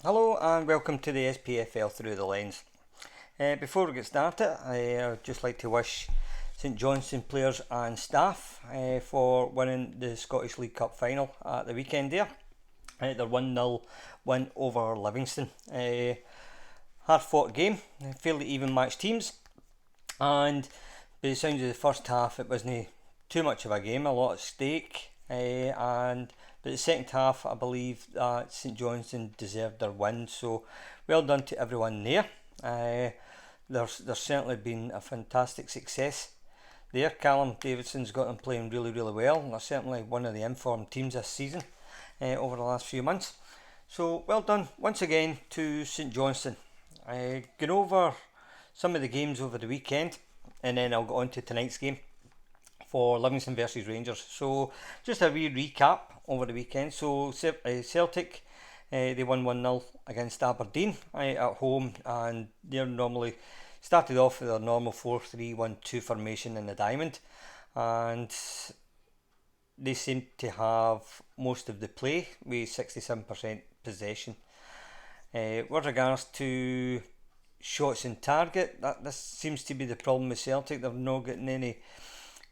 Hello and welcome to the SPFL Through the Lens. Before we get started, I would just like to wish St Johnstone players and staff for winning the Scottish League Cup final at the weekend there. Their 1-0 win over Livingston. Hard fought game, fairly even matched teams, and by the sounds of the first half it wasn't too much of a game, a lot at stake, but the second half I believe that St Johnstone deserved their win, so well done to everyone there. There's certainly been a fantastic success there. Callum Davidson's got them playing really well, and they're certainly one of the informed teams this season over the last few months. So well done once again to St Johnstone. Going over some of the games over the weekend, and then I'll go on to tonight's game for Livingston versus Rangers. So just a wee recap over the weekend. So Celtic, they won 1-0 against Aberdeen at home, and they're normally started off with their normal 4-3-1-2 formation in the diamond, and they seem to have most of the play with 67% possession. With regards to shots in target, this seems to be the problem with Celtic. They're not getting any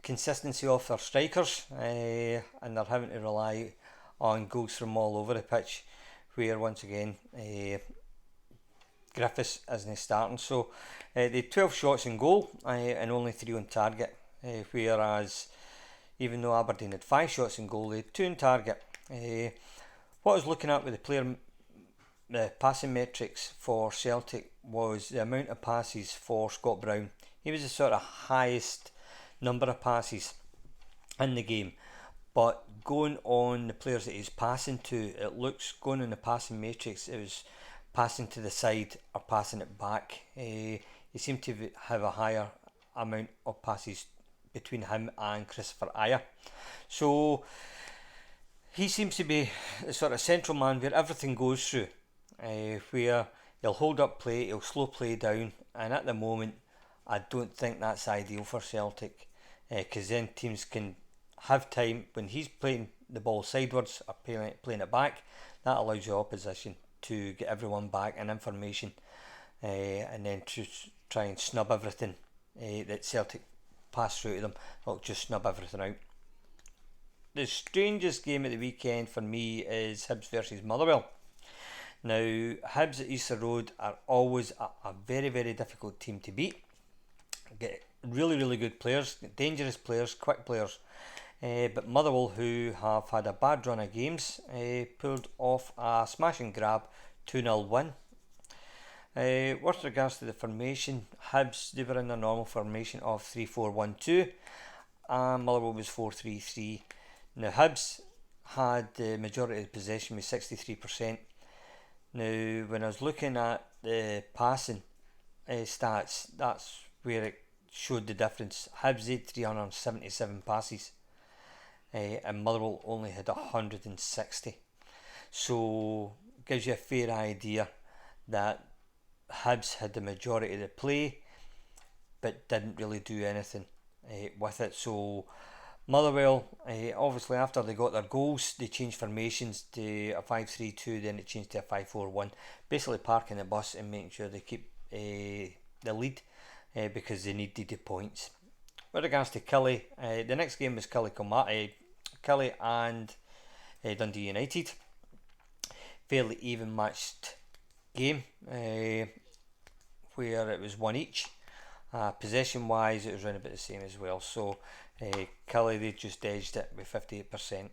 consistency off their strikers, and they're having to rely on goals from all over the pitch, where once again Griffiths isn't starting. So they had 12 shots in goal and only 3 on target, whereas even though Aberdeen had 5 shots in goal, they had 2 on target. What I was looking at with the passing metrics for Celtic was the amount of passes for Scott Brown. He was the sort of highest number of passes in the game, but going on the players that he's passing to, it looks, going on the passing matrix, it was passing to the side or passing it back. He seemed to have a higher amount of passes between him and Christopher Ajer. So he seems to be the sort of central man where everything goes through, where he'll hold up play, he'll slow play down, and at the moment I don't think that's ideal for Celtic, because then teams can have time when he's playing the ball sidewards or playing it back. That allows the opposition to get everyone back in information, and then to try and snub everything that Celtic pass through to them. They'll just snub everything out. The strangest game of the weekend for me is Hibs versus Motherwell. Now, Hibs at Easter Road are always a very difficult team to beat. Get really good players, dangerous players, quick players. But Motherwell, who have had a bad run of games, pulled off a smash and grab 2-0 win. With regards to the formation, Hibs, they were in their normal formation of 3-4-1-2, and Motherwell was 4-3-3. Now Hibs had the majority of the possession with 63%. Now when I was looking at the passing stats, that's where it showed the difference. Hibs had 377 passes, and Motherwell only had 160. So gives you a fair idea that Hibs had the majority of the play but didn't really do anything with it. So Motherwell, obviously after they got their goals, they changed formations to a 5-3-2, then it changed to a 5-4-1, basically parking the bus and making sure they keep the lead, because they needed the points. With regards to Killie, the next game was Killie and Dundee United. Fairly even matched game, where it was one each. Possession wise, it was around about the same as well. So Killie, they just edged it with 58%.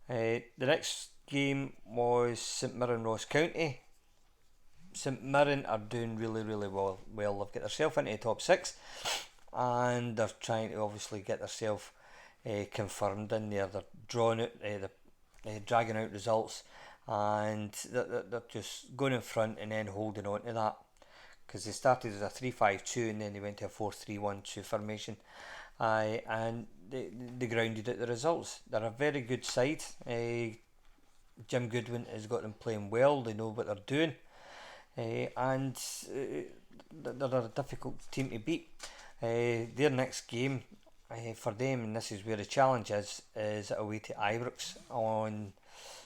The next game was St Mirren Ross County. St Mirren are doing really well. They've got themselves into the top 6, and they're trying to obviously get themselves confirmed in there. They're drawing out, they're dragging out results, and they're just going in front and then holding on to that, because they started as a 3-5-2 and then they went to a 4-3-1-2 formation, and they grounded out the results. They're a very good side. Jim Goodwin has got them playing well. They know what they're doing, and they're a difficult team to beat. Their next game for them, and this is where the challenge is away to Ibrox on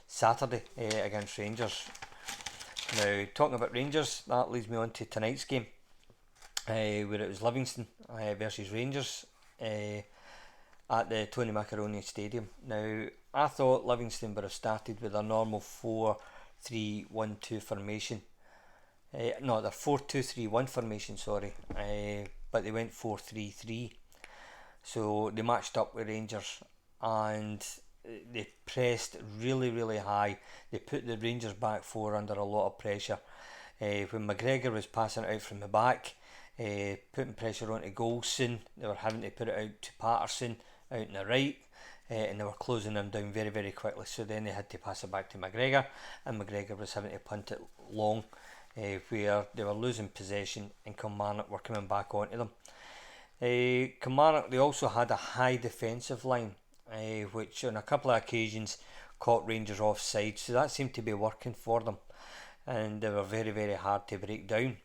Saturday against Rangers. Now, talking about Rangers, that leads me on to tonight's game, where it was Livingston versus Rangers at the Tony Macaroni Stadium. Now, I thought Livingston would have started with a normal 4-3-1-2 formation. No, the 4-2-3-1 formation, sorry. But they went 4-3-3. So they matched up with Rangers and they pressed really, really high. They put the Rangers back four under a lot of pressure. When McGregor was passing it out from the back, putting pressure onto Goldson, they were having to put it out to Patterson out on the right, and they were closing them down very, very quickly. So then they had to pass it back to McGregor, and McGregor was having to punt it long, where they were losing possession and Kilmarnock were coming back onto them. Kilmarnock, they also had a high defensive line, which on a couple of occasions caught Rangers offside, so that seemed to be working for them, and they were very, very hard to break down.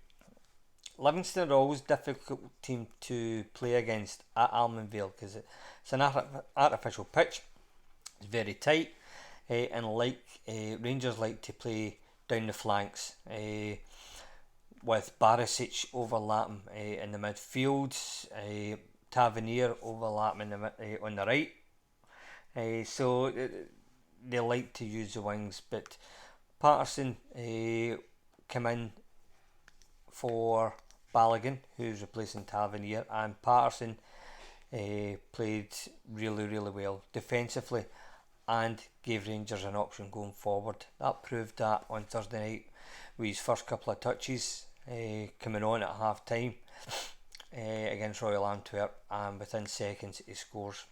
Livingston are always a difficult team to play against at Almond because it's an artificial pitch. It's very tight, and Rangers like to play down the flanks, with Barisic overlapping in the midfield, Tavernier overlapping on the right. So they like to use the wings, but Patterson came in for Balogun, who's replacing Tavernier, and Patterson played really, really well defensively and gave Rangers an option going forward. That proved that on Thursday night with his first couple of touches coming on at half time against Royal Antwerp, and within seconds he scores.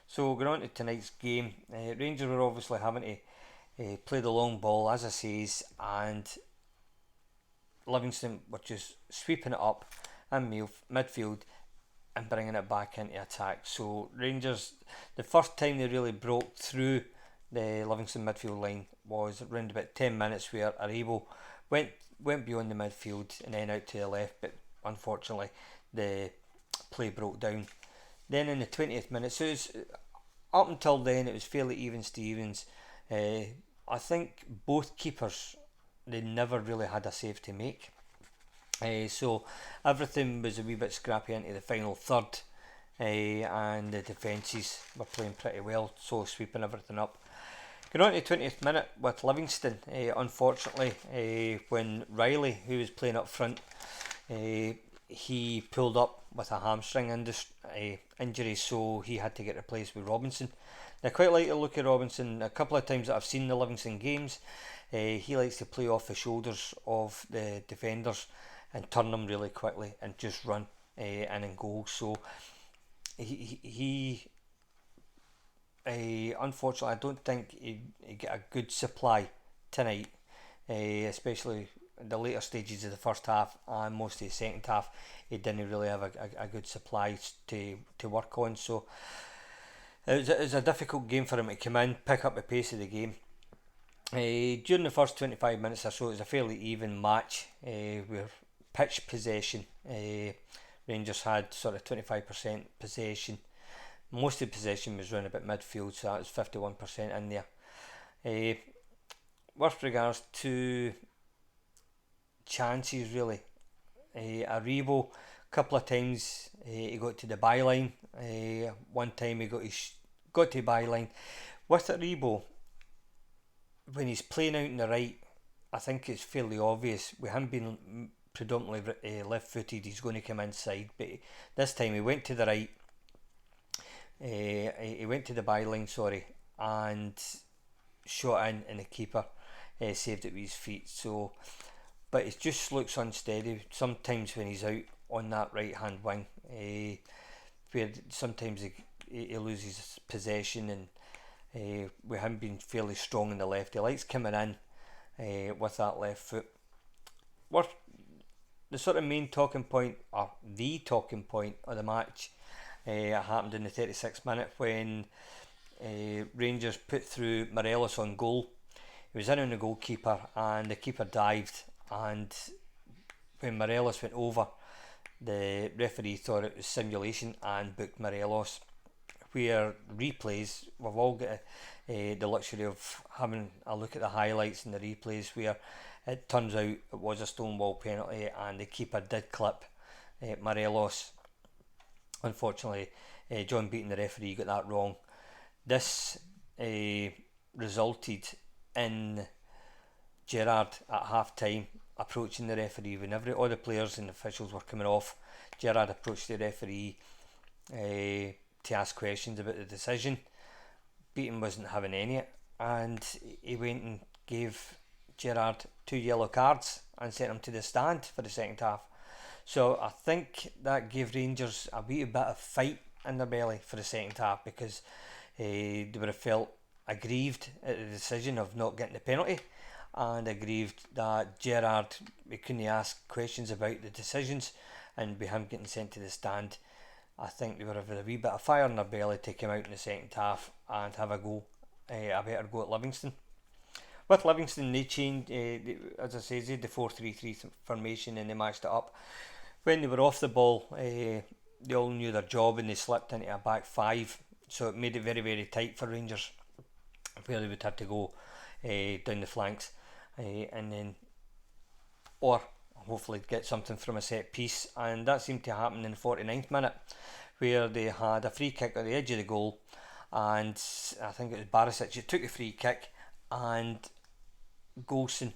So going on to tonight's game, Rangers were obviously having to play the long ball, as I says, and Livingston were just sweeping it up in midfield and bringing it back into attack. So Rangers, the first time they really broke through the Livingston midfield line was around about 10 minutes, where Aribo went beyond the midfield and then out to the left, but unfortunately the play broke down. Then in the 20th minute, so up until then it was fairly even Stevens. I think both keepers, they never really had a save to make. So everything was a wee bit scrappy into the final third, and the defences were playing pretty well, so sweeping everything up. Going on to the 20th minute with Livingston, unfortunately, when Riley, who was playing up front, he pulled up with a hamstring injury, so he had to get replaced with Robinson. I quite like to look at Robinson. A couple of times that I've seen the Livingston games, he likes to play off the shoulders of the defenders and turn them really quickly and just run in and goal. So he unfortunately, I don't think he get a good supply tonight, especially in the later stages of the first half and most of the second half. He didn't really have a good supply to work on. So it was a difficult game for him to come in, pick up the pace of the game. During the first 25 minutes or so, it was a fairly even match with pitch possession. Rangers had sort of 25% possession. Most of the possession was around about midfield, so that was 51% in there. With regards to chances, really, Aribo, a couple of times he got to the byline. One time he got to the byline. With Aribo, when he's playing out on the right, I think it's fairly obvious. We haven't been predominantly left-footed. He's going to come inside, but this time he went to the right. He went to the byline, and shot in, and the keeper saved it with his feet. So, but it just looks unsteady sometimes when he's out on that right hand wing, where sometimes he loses possession, and we haven't been fairly strong in the left. He likes coming in with that left foot. What the sort of main talking point, or the talking point of the match, happened in the 36th minute when Rangers put through Morelos on goal. He was in on the goalkeeper, and the keeper dived, and when Morelos went over, the referee thought it was simulation and booked Morelos. Where replays, we've all got the luxury of having a look at the highlights and the replays, where It turns out it was a Stonewall penalty, and the keeper did clip Morelos. Unfortunately, John Beaton, the referee, got that wrong. This resulted in Gerrard at half time approaching the referee when all the players and officials were coming off. Gerrard approached the referee to ask questions about the decision. Beaton wasn't having any, and he went and gave Gerrard 2 yellow cards and sent him to the stand for the second half. So I think that gave Rangers a wee bit of fight in their belly for the second half, because they would have felt aggrieved at the decision of not getting the penalty, and aggrieved that Gerrard, we couldn't ask questions about the decisions, and with him getting sent to the stand, I think they would have had a wee bit of fire in their belly to come out in the second half and have a better go at Livingston. With Livingston, they changed, as I say, they had the 4-3-3 formation, and they matched it up. When they were off the ball, they all knew their job, and they slipped into a back 5, so it made it very, very tight for Rangers, where they would have to go down the flanks, and then, or hopefully get something from a set piece, and that seemed to happen in the 49th minute, where they had a free kick at the edge of the goal, and I think it was Barisic who took the free kick, and Golson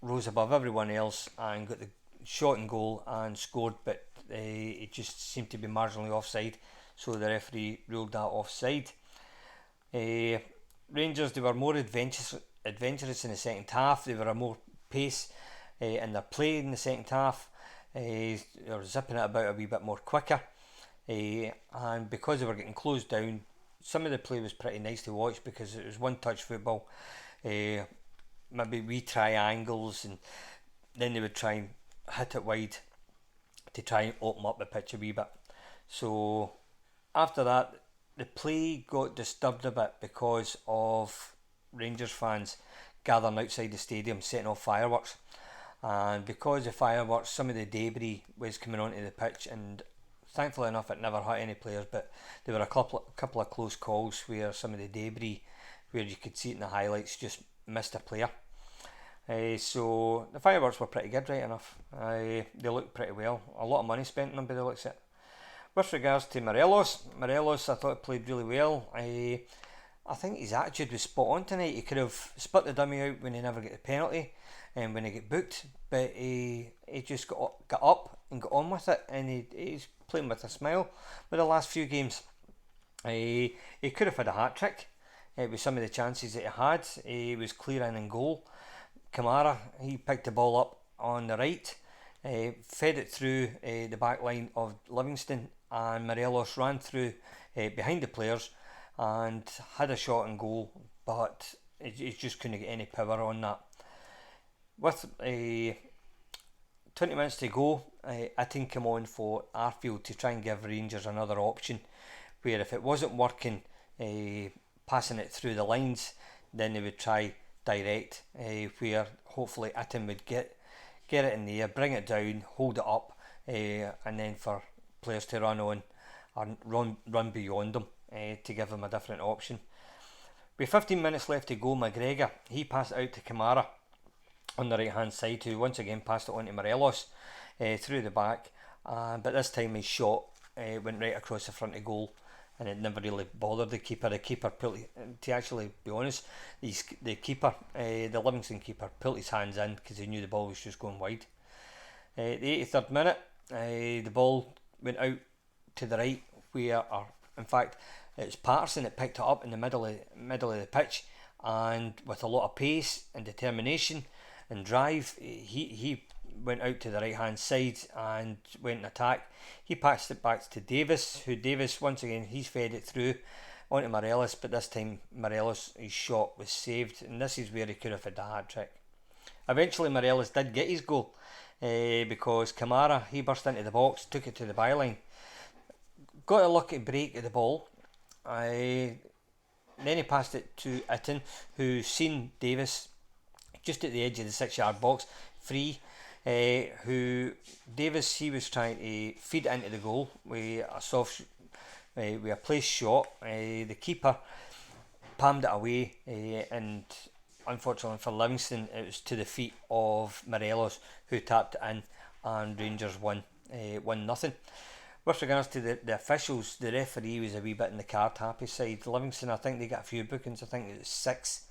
rose above everyone else and got the shot and goal and scored, but it just seemed to be marginally offside, so the referee ruled that offside. Rangers, they were more adventurous in the second half. They were a more pace in their play in the second half. They were zipping it about a wee bit more quicker, and because they were getting closed down, some of the play was pretty nice to watch, because it was one touch football, maybe wee triangles, and then they would try and hit it wide to try and open up the pitch a wee bit. So after that, the play got disturbed a bit because of Rangers fans gathering outside the stadium setting off fireworks, and because of fireworks, some of the debris was coming onto the pitch, and thankfully enough it never hurt any players, but there were a couple of close calls where some of the debris, where you could see it in the highlights, just missed a player. So the fireworks were pretty good, right enough. They looked pretty well. A lot of money spent on them by the looks of it. With regards to Morelos, I thought played really well. I think his attitude was spot on tonight. He could have split the dummy out when he never got the penalty, and when he got booked, but he just got up and got on with it, and he's playing with a smile with the last few games. He could have had a hat-trick with some of the chances that he had. He was clear in goal. Kamara, he picked the ball up on the right, fed it through the back line of Livingston, and Morelos ran through behind the players and had a shot and goal, but he just couldn't get any power on that. With 20 minutes to go, Itten came on for Arfield to try and give Rangers another option, where if it wasn't working, passing it through the lines, then they would try direct, where hopefully Itten would get it in the air, bring it down, hold it up, and then for players to run on and run beyond them to give them a different option. With 15 minutes left to go, McGregor, he passed it out to Kamara on the right hand side, who once again passed it on to Morelos through the back, but this time his shot went right across the front of goal, and it never really bothered the keeper. The keeper pulled, to actually be honest, the Livingston keeper pulled his hands in because he knew the ball was just going wide. The 83rd minute, the ball went out to the right, where, in fact, it's Patterson that picked it up in the middle of the pitch, and with a lot of pace and determination and drive, he went out to the right hand side and went in attack. He passed it back to Davis, once again, he's fed it through onto Morelos, but this time Morelos, his shot was saved, and this is where he could have had the hat-trick. Eventually Morelos did get his goal, because Kamara, he burst into the box, took it to the byline, got a lucky break of the ball, then he passed it to Itten, who seen Davis just at the edge of the 6-yard box, free, who Davis, he was trying to feed it into the goal with a placed shot. The keeper palmed it away, and unfortunately for Livingston, it was to the feet of Morelos, who tapped it in, and Rangers won 1-0. With regards to the officials, the referee was a wee bit in the card happy side. Livingston, I think they got a few bookings. I think it was six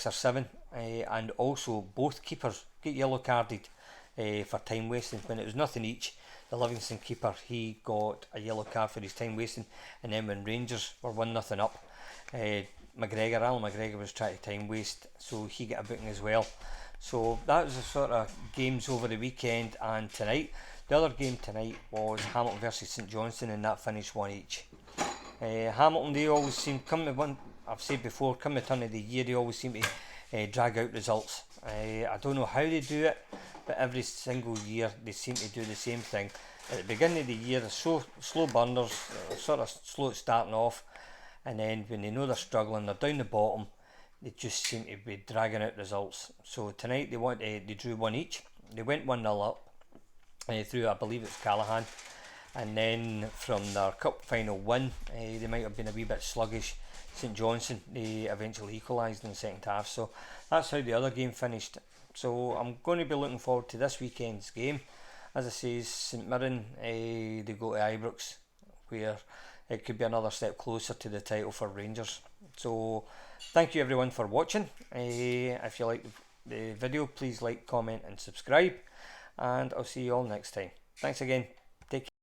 or seven, and also both keepers get yellow carded for time wasting when it was nothing each. The Livingston keeper, he got a yellow card for his time wasting, and then when Rangers were 1-0 up, Alan McGregor was trying to time waste, so he got a booking as well. So that was the sort of games over the weekend and tonight. The other game tonight was Hamilton versus St Johnstone, and that finished 1 each. Hamilton, they always seem, I've said before, come the turn of the year, they always seem to drag out results. I don't know how they do it, but every single year they seem to do the same thing. At the beginning of the year, they're so slow burners, sort of slow at starting off, and then when they know they're struggling, they're down the bottom, they just seem to be dragging out results. So tonight they drew 1 each. They went 1-0 up through, I believe it's Callahan, and then from their cup final win, they might have been a wee bit sluggish. St Johnstone, they eventually equalised in the second half. So that's how the other game finished. So I'm going to be looking forward to this weekend's game. As I say, St Mirren, they go to Ibrox, where it could be another step closer to the title for Rangers. So thank you everyone for watching. If you like the video, please like, comment and subscribe, and I'll see you all next time. Thanks again. Take care.